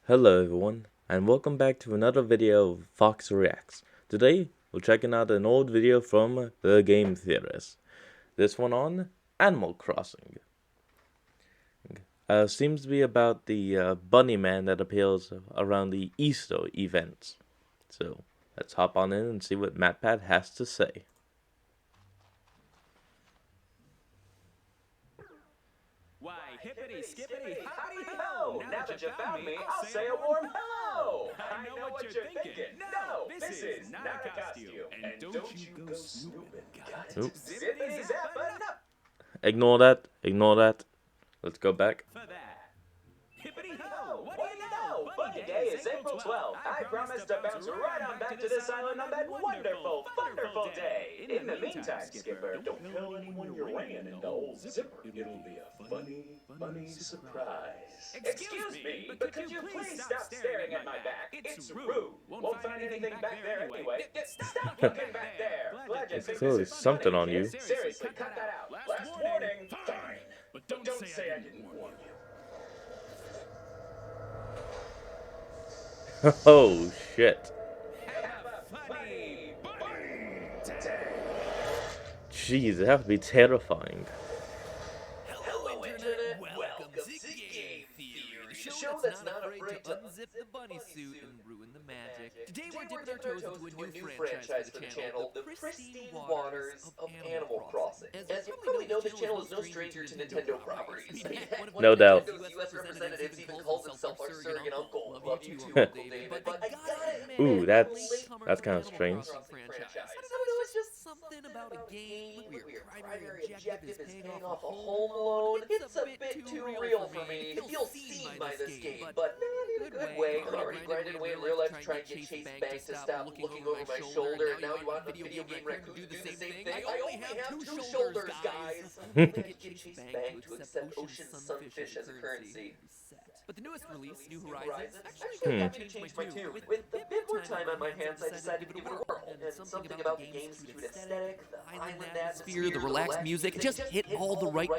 Hello everyone, and welcome back to another video of Fox Reacts. Today, we're checking out an old video from the Game Theaters. This one on Animal Crossing. Seems to be about the bunny man that appears around the Easter events. So, let's hop on in and see what MatPat has to say. Why, hippity, skippity, hoppity ho! Now that you found me, I'll say a warm hello! I know what you're thinking. No, this is not a costume. And don't you go snooping. Got it. Zippity zapping up. Ignore that. Let's go back. For that. Hippity ho! What do you know? Bunny Day is April 12th. I promise to bounce right on back to this island on that wonderful, wonderful day. In the meantime, Skipper, don't tell anyone you're ringing into old Zipper. It'll be a funny surprise. Excuse me, but could you please stop staring at my back? It's rude. Won't find anything back there anyway. Stop looking back there. Glad you think Clearly this is something funny. on you. Seriously, cut that out. Last warning. Fine. But don't say I didn't warn you. Oh shit. Jeez, it have to be terrifying. Hello, Internet. Welcome to Game Theory, the show that's not afraid to unzip the bunny suit and ruin the magic. Today we're dipping our toes into a new franchise for the channel, the pristine waters of Animal Crossing. As you probably know, this channel is no stranger to Nintendo properties. No doubt. Nintendo's U.S. representatives even calls himself our surrogate uncle. Love you too, Uncle David. But I gotta admit, Ooh, that's kind of strange. I don't know, it's just something about a game where your primary objective is paying off a home loan. It's a bit too real for me to feel seen by this game, but not in a good way. I'm already grinding away in real life to try and get Chase Bank to stop looking over my shoulder, and now you want a video game raccoon to do the same thing? I only have two shoulders, guys! Get Chase Bank to accept ocean sunfish as a currency. But the newest release, New Horizons, actually got me to change my tune. With a bit more time on my hands, I decided to give it a whirl. And something about the game's cute aesthetic, the island atmosphere, the relaxed music, just hit all the right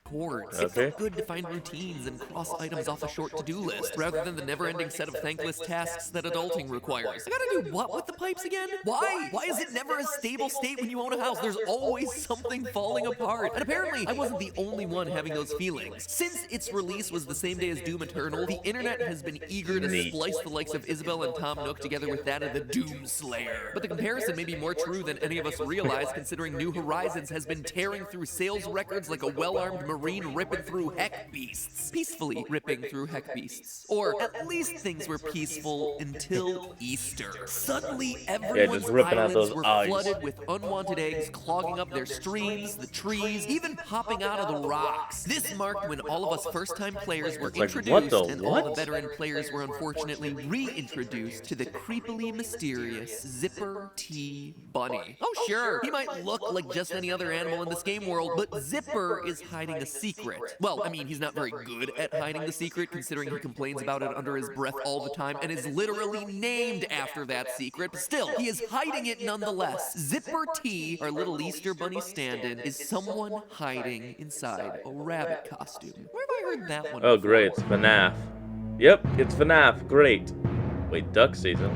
chords. It felt good to find routines and cross items off a short to-do list, rather than the never-ending set of thankless tasks that adulting requires. I gotta do what with the pipes again? Why? Why is it never a stable state when you own a house? There's always something falling apart. And apparently, I wasn't the only one having those feelings. Since its release was the same day as Doom Eternal, the internet has been eager to splice the likes of Isabel and Tom Nook together with that of the Doom Slayer. But the comparison may be more true than any of us realize, considering New Horizons has been tearing through sales records like a well-armed Marine ripping through heck beasts. Peacefully ripping through heck beasts. Or at least things were peaceful until Easter. Suddenly, everyone's ripping out islands those were eyes. flooded with unwanted eggs clogging up their streams, the trees, even popping out of the rocks. This marked when all of us first-time players were like, introduced, what the and all what? the veteran players were unfortunately reintroduced to the creepily mysterious Zipper T. Bunny. Oh sure, he might look like just any other animal in this game world, but Zipper is hiding a secret. Well, I mean, he's not very good at hiding the secret, considering he complains about it under his breath all the time and is literally named after that secret. But still, he is hiding it nonetheless. Zipper T, our little Easter Bunny stand-in, is someone hiding inside a rabbit costume. Where have I heard that one Oh before? great, it's FNAF. Yep, it's FNAF, great. Wait, duck season?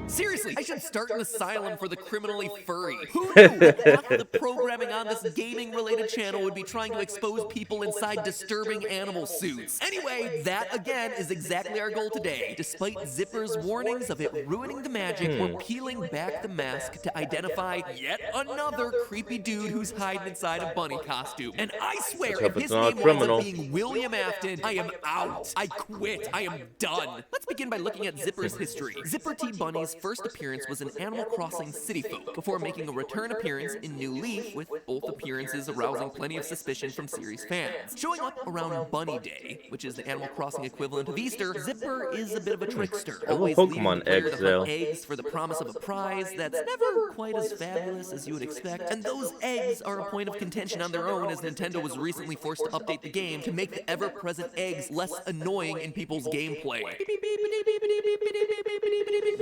Seriously, I should start an asylum for the criminally furry. Who knew that half of the programming on this gaming-related channel would be trying to expose people inside disturbing animal suits? Anyway, that again is exactly our goal today. Despite Zipper's warnings of it ruining the magic, we're peeling back the mask to identify yet another creepy dude who's hiding inside a bunny costume. And I swear, Let's if hope his it's not a name winds criminal. up being William Afton, I am out. I quit. I am done. Let's begin by looking at Zipper's history. Zipper T. Bunny's first appearance was in Animal Crossing City Folk, before making a return appearance in New Leaf, with both appearances arousing plenty of suspicion from series fans. Showing up around Bunny Day, which is the Animal Crossing equivalent of Easter, Zipper is a bit of a trickster, always leaving Pokemon the player eggs, to though. hunt eggs for the promise of a prize that's never quite as fabulous as you would expect, and those eggs are a point of contention on their own, as Nintendo was recently forced to update the game to make the ever-present eggs less annoying in people's gameplay.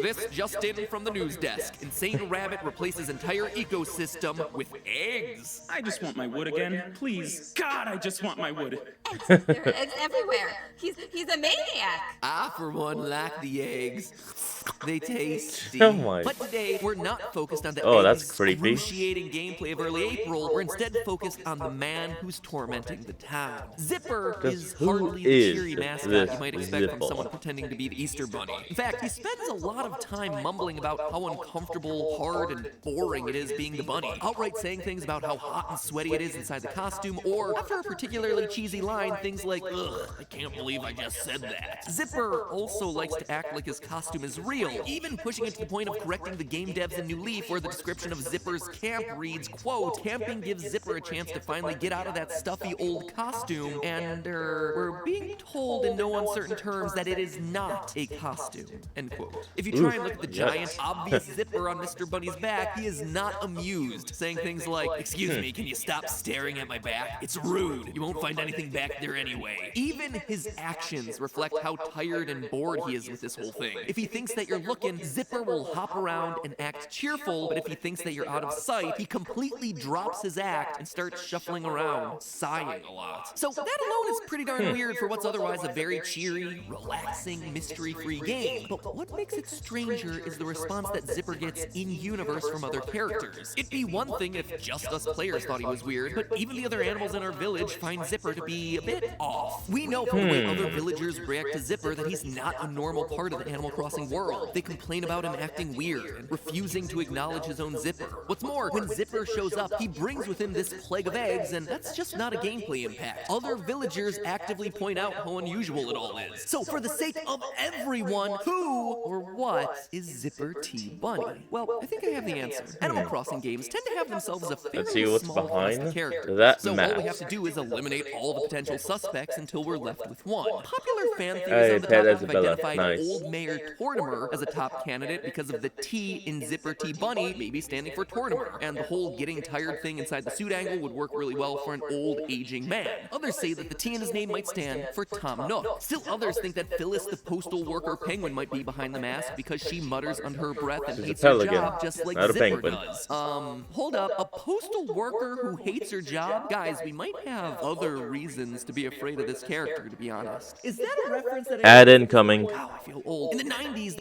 This just just in from the news desk. Insane Rabbit replaces entire ecosystem with eggs. I just want my wood again. Please, God, I just want my wood. Eggs. There are eggs everywhere. He's a maniac. I, for one, like the eggs. They tasty. Oh my. But today, we're not focused on the That's creepy. excruciating gameplay of early April. We're instead focused on the man who's tormenting the town. Zipper is who hardly the is cheery mascot this you might expect from Zippo? someone pretending to be the Easter Bunny. In fact, he spends a lot of time mumbling about how uncomfortable, hard, and boring it is being the bunny. Outright saying things about how hot and sweaty it is inside the costume, or after a particularly cheesy line, things like, "Ugh, I can't believe I just said that." Zipper also likes to act like his costume is real, even pushing it to the point of correcting the game devs in New Leaf, where the description of Zipper's camp reads, quote, "Camping gives Zipper a chance to finally get out of that stuffy old costume," and, we're being told in no uncertain terms that it is not a costume, end quote. If you try and look at the giant, obvious zipper on Mr. Bunny's back, he is not amused, saying things like, "Excuse me, can you stop staring at my back? It's rude. You won't find anything back there anyway." Even his actions reflect how tired and bored he is with this whole thing. If he thinks that you're looking, Zipper will hop around and act cheerful, but if he thinks that you're out of sight, he completely drops his act and starts shuffling around, sighing a lot. So that alone is pretty darn weird for what's otherwise a very cheery, relaxing, mystery-free game. But what makes it stranger is the response that Zipper gets in-universe from other characters. It'd be one thing if just us players thought he was weird, but even the other animals in our village find Zipper to be a bit off. We know from the way other villagers react to Zipper that he's not a normal part of the Animal Crossing world. They complain about him acting weird and refusing to acknowledge his own Zipper. What's more, when Zipper shows up, he brings with him this plague of eggs, and that's just not a gameplay impact. Other villagers actively point out how unusual it all is. So for the sake of everyone, who or what is Zipper T. Bunny? Well, I think I have the answer. Animal Crossing games tend to have themselves a Let's see fairly what's small behind cast of characters. that So map. all we have to do is eliminate all the potential suspects until we're left with one. Popular fan Hey, theories on the Pet topic have Isabella, identified nice. Old Mayor Tortimer as a top candidate because of the T in Zipper T. Bunny maybe standing for Tortimer, and the whole getting tired thing inside the suit angle would work really well for an old, aging man. Others say that the T in his name might stand for Tom Nook. Still others think that Phyllis the postal worker penguin might be behind the mask because she mutters under her breath and She's a hates her pelican, job just like not a Zipper penguin. does. Hold up, a postal worker who hates her job? Guys, we might have other reasons to be afraid of this character, to be honest. Is that a reference that Ad incoming. Wow, I feel old. In the 90s,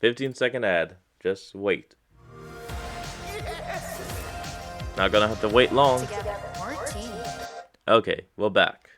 15-second ad. Just wait. Not gonna have to wait long. Together, we're a team. Okay, we're back.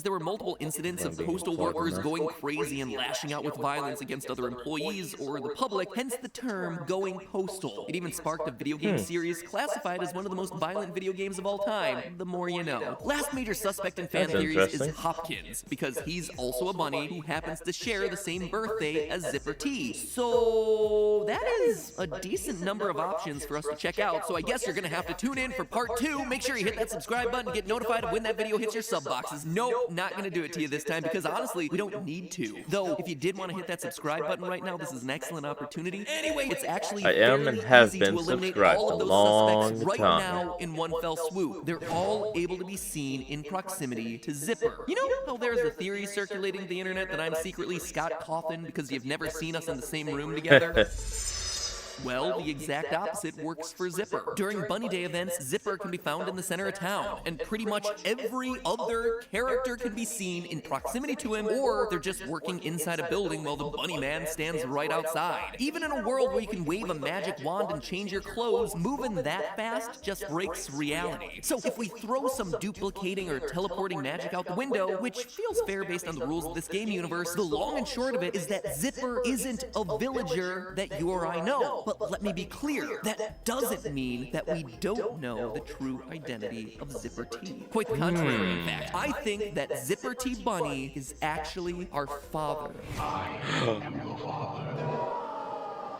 there were multiple incidents of postal workers going crazy and lashing out with violence against other employees or the public, hence the term going postal. It even sparked a video game series classified as one of the most violent video games of all time, The More You Know. Last major suspect in fan That's theories is interesting. Hopkins, because he's also a bunny who happens to share the same birthday as Zipper T. So that is a decent number of options for us to check out, so I guess you're gonna have to tune in for part 2. Make sure you hit that subscribe button to get notified of when that video hits your sub boxes. Nope, not gonna do it to you this time because honestly, we don't need to. Though, if you did want to hit that subscribe button right now, this is an excellent opportunity. Anyway, it's actually I am and fairly have easy been to eliminate subscribed all a of those long suspects right time. now in one fell swoop. They're all able to be seen in proximity to Zipper. You know how there's a theory circulating the internet that I'm secretly Scott Cawthon because you've never seen us in the same room together? Well, the exact opposite works for Zipper. During Bunny Day events, Zipper can be found in the center of town, and pretty much every other character can be seen in proximity to him, or they're just working inside a building while the Bunny Man stands right outside. Even in a world where you can wave a magic wand and change your clothes, moving that fast just breaks reality. So if we throw some duplicating or teleporting magic out the window, which feels fair based on the rules of this game universe, the long and short of it is that Zipper isn't a villager that you or I know. But let me be clear, that doesn't mean that we don't know the true identity of Zipper T. Quite the contrary, in fact. I think that Zipper T Bunny is actually our father.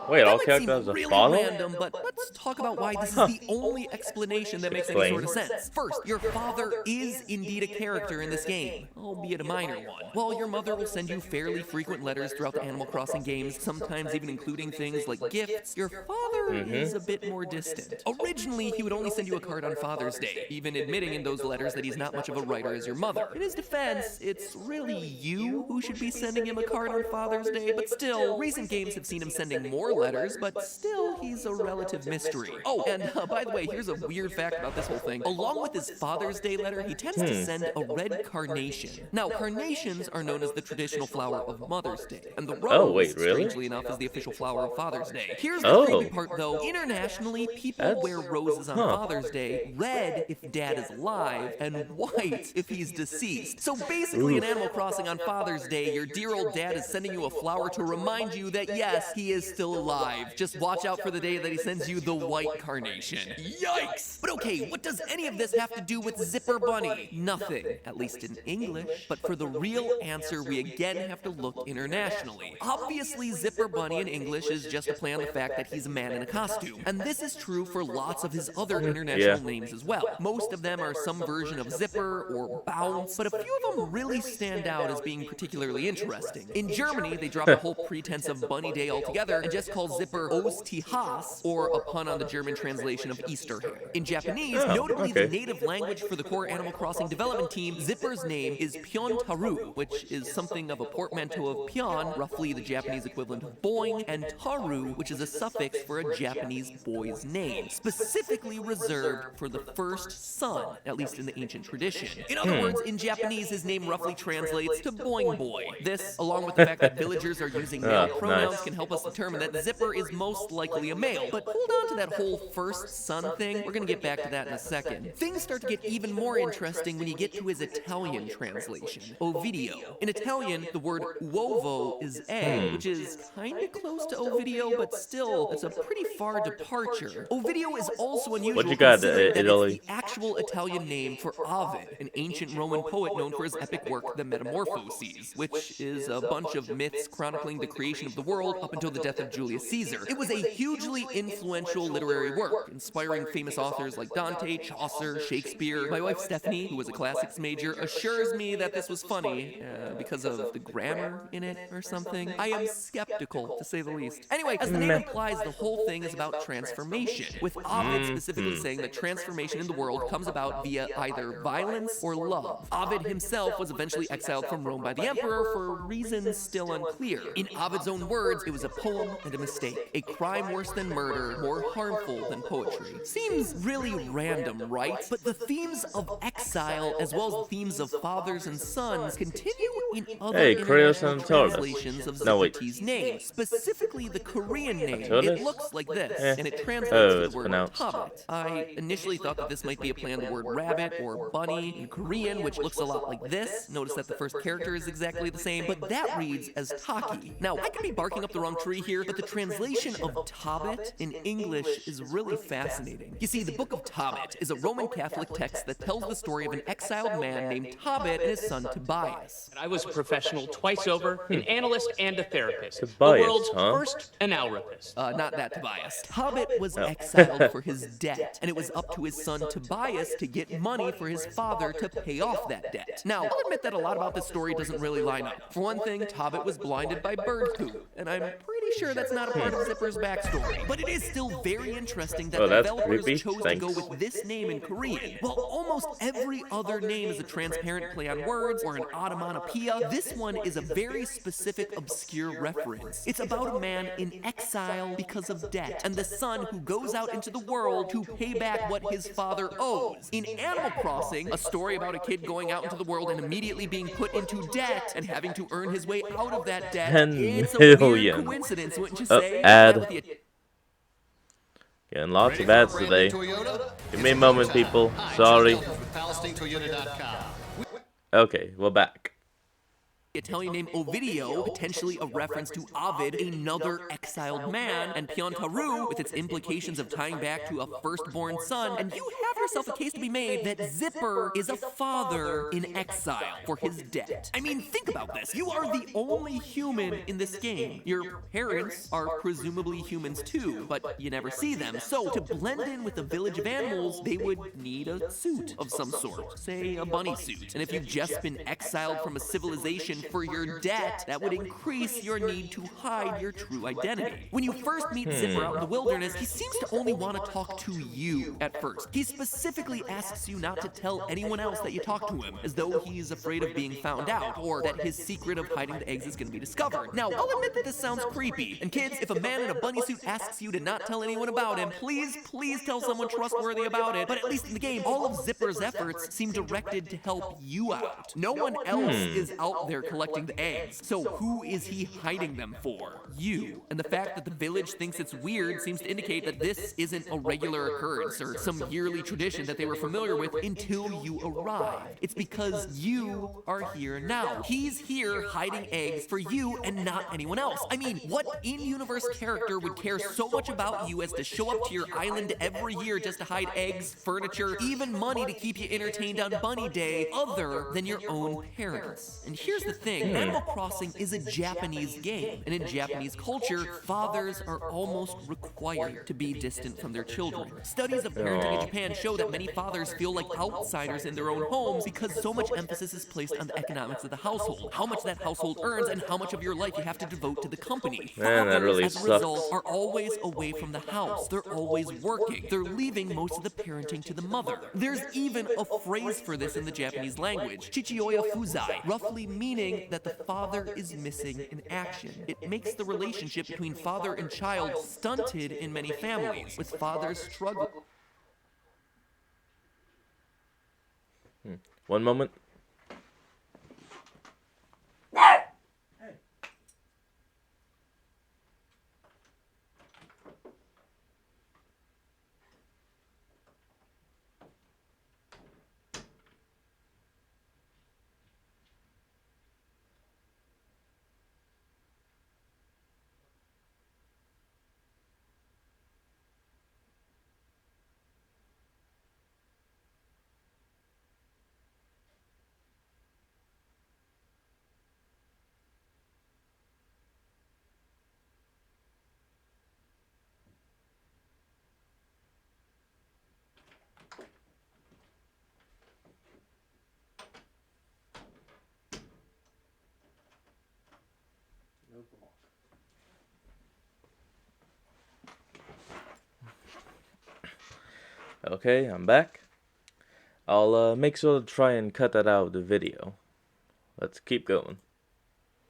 Wait, all That might seem characters are really father? random, but let's talk about why this is the only explanation that makes any Explain. sort of sense. First, your father is indeed a character in this game, albeit a minor one. While your mother will send you fairly frequent letters throughout the Animal Crossing games, sometimes even including things like gifts, your father is a bit more distant. Originally, he would only send you a card on Father's Day, even admitting in those letters that he's not much of a writer as your mother. In his defense, it's really you who should be sending him a card on Father's Day, but still, recent games have seen him sending more letters, but still, he's a relative mystery. Oh, and by the way, here's a weird fact about this whole thing. Along with his Father's Day letter, he tends to send a red carnation. Now, carnations are known as the traditional flower of Mother's Day, and the rose, wait, really? strangely enough, is the official flower of Father's Day. Here's the creepy part, though. Internationally, people wear roses on Father's Day, red if Dad is alive, and white if he's deceased. So basically, in Animal Crossing on Father's Day, your dear old dad is sending you a flower to remind you that yes, he is still alive. Just watch out for the day that he sends you the white carnation. Yikes! But okay, what does any of this have to do with Zipper Bunny? Nothing, at least in English. But for the real answer, we again have to look internationally. Obviously, Zipper Bunny in English is just a play on the fact that he's a man in a costume. And this is true for lots of his other international names as well. Most of them are some version of Zipper or Bounce, but a few of them really stand out as being particularly interesting. In Germany, they dropped the whole pretense of Bunny Day altogether and just called Zipper Osterhase, or a pun on the German translation of Easter hare. In Japanese, notably the native language for the core Animal Crossing development team, Zipper's name is Pyon-Taru, which is something of a portmanteau of Pyon, roughly the Japanese equivalent of boing, and Taru, which is a suffix for a Japanese boy's name, specifically reserved for the first son, at least in the ancient tradition. In other words, in Japanese, his name roughly translates to boing boy. This, along with the fact that villagers are using male pronouns, can help us determine that Zipper is most likely a male. But hold on to that whole first son thing. We're gonna get back to that in a second. Things start to get even more interesting when you get to his Italian translation, Ovidio. In Italian, the word uovo is egg, which is kinda close to Ovidio, but still, it's a pretty far departure. Ovidio is also unusual What you got, considering that Italy? it's the actual Italian name for Ovid, an ancient Roman poet known for his epic work, The Metamorphoses, which is a bunch of myths chronicling the creation of the world up until the death of Julius Caesar. It was a hugely influential literary work, inspiring famous authors like Dante, Chaucer, Shakespeare. My wife Stephanie, who was a classics major, assures me that this was funny because of the grammar in it or something. I am skeptical, to say the least. Anyway, as the name implies, the whole thing is about transformation, with Ovid specifically saying that transformation in the world comes about via either violence or love. Ovid himself was eventually exiled from Rome by the emperor for reasons still unclear. In Ovid's own words, it was a poem and a mistake, a crime worse than murder, more harmful than poetry. Seems really random, right? But the themes of exile, as well as the themes of fathers and sons, continue in other international translations of Zippert's name, specifically the Korean name. It looks like this, and it translates to the word hobbit. I initially thought that this might be a play on the word rabbit or bunny in Korean, which looks a lot like this. Notice that the first character is exactly the same, but that reads as Taki. Now, I could be barking up the wrong tree here, but the translation of Tobit in English is really fascinating. You see, the Book of Tobit is a Roman Catholic text that tells the story of an exiled man named Tobit and his son Tobias. I was a professional twice over, an analyst and a therapist. Tobias, the world's huh? first analrapist. Not that Tobias. Tobit was exiled for his debt, and it was up to his son Tobias to get money for his father to pay off that debt. Now, I'll admit that a lot about this story doesn't really line up. For one thing, Tobit was blinded by bird poop, and I'm pretty sure that's not a part of Zipper's backstory. But it is still very interesting that developers chose to go with this name in Korean. While almost every other name is a transparent play on words or an onomatopoeia, this one is a very specific, obscure reference. It's about a man in exile because of debt, and the son who goes out into the world to pay back what his father owes. In Animal Crossing, a story about a kid going out into the world and immediately being put into debt and having to earn his way out of that debt. 10 It's a million. weird coincidence, wouldn't you say? Ad. Getting lots of ads today. Give me a moment, people. Sorry. Okay, we're back. Italian name Ovidio, potentially a reference to Ovid, another exiled man, and Piantaru, with its implications of tying back to a firstborn son, and you have yourself a case to be made that Zipper is a father in exile for his debt. I mean, think about this. You are the only human in this game. Your parents are presumably humans too, but you never see them. So, to blend in with the village of animals, they would need a suit of some sort, say a bunny suit. And if you've just been exiled from a civilization for your debt, that would increase your need to hide your true identity. When you first meet Zipper out in the wilderness, he seems to only want to talk to you at first. He specifically asks you not to tell anyone else that you talk to him, as though he's afraid of being found out, or that his secret of hiding the eggs is going to be discovered. Now, I'll admit that this sounds creepy, and kids, if a man in a bunny suit asks you to not tell anyone about him, please tell someone trustworthy about it. But at least in the game, all of Zipper's efforts seem directed to help you out. No one else is out there collecting the eggs. So who is he hiding them for? You. And the fact that the village thinks it's weird seems to indicate that this isn't a regular occurrence or some yearly tradition that they were familiar with until you arrived. It's because you are here now. He's here hiding eggs for you and not anyone else. I mean, what in-universe character would care so much about you as to show up to your island every year just to hide eggs, furniture, even money to keep you entertained on Bunny Day, other than your own parents? And here's the thing, Animal Crossing is a Japanese game, and in Japanese culture, fathers are almost required to be distant from their children. Studies of parenting in Japan show that many fathers feel like outsiders in their own homes because so much emphasis is placed on the economics of the household, how much that household earns, and how much of your life you have to devote to the company. Man, that really as a result, are always away from the house. They're always working. They're leaving most of the parenting to the mother. There's even a phrase for this in the Japanese language, chichioya fuzai, roughly meaning that the father is missing in action. It makes the relationship between father and child stunted in many families, with fathers struggling. One moment. Okay, I'm back. I'll make sure to try and cut that out of the video. Let's keep going.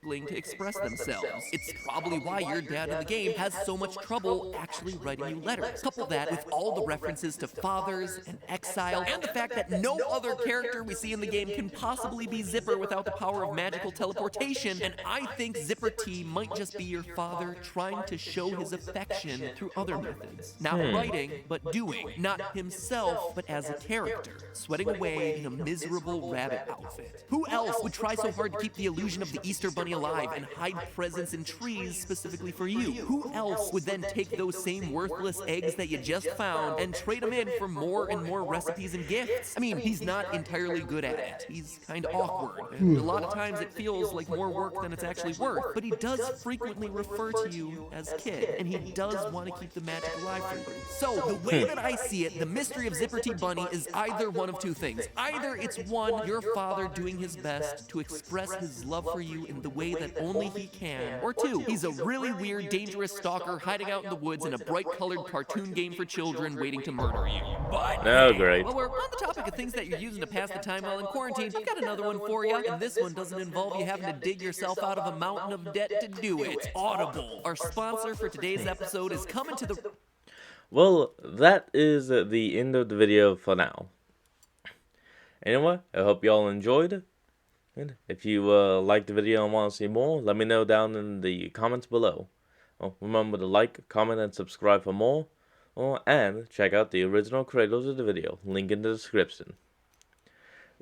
To express themselves. It's probably why your dad in the game has so much trouble actually writing you letters. Couple that with all the references to fathers and exile, and the fact that no other character we see in the game can possibly be Zipper without the power of magical teleportation, and I think Zipper T might just be your father trying to show his affection through other methods. Not writing, but doing. Not himself, but as a character. Sweating away in a miserable rabbit outfit. Who else would try so hard to keep the illusion of the Easter Bunny alive and hide presents in trees specifically for you? Who else would then take those same worthless eggs that you just found and trade them in for more and more recipes and gifts? I mean, he's not entirely good at it. He's kind of awkward, and a lot of times it feels like more work than it's actually worth, but he does frequently refer to you as kid, and he does want to keep the magic alive for you. So, the way that I see it, the mystery of Zipper T Bunny is either one of two things. Either it's one, your father doing his best to express his love for you in the way that only he can, or two, he's a really weird, dangerous stalker hiding out in the woods in a bright-colored cartoon game for children waiting to murder you. But Oh, great. while we're on the topic of things that you're using to pass the time while in quarantine, I've got another one for you, and this one doesn't involve you having to dig yourself out of a mountain of debt to do it. Audible, our sponsor for today's episode, is coming to the... Well, that is the end of the video for now. Anyway, I hope y'all enjoyed. And if you liked the video and want to see more, let me know down in the comments below. Remember to like, comment, and subscribe for more. And check out the original creators of the video, link in the description.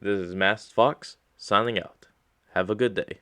This is Masked Fox, signing out. Have a good day.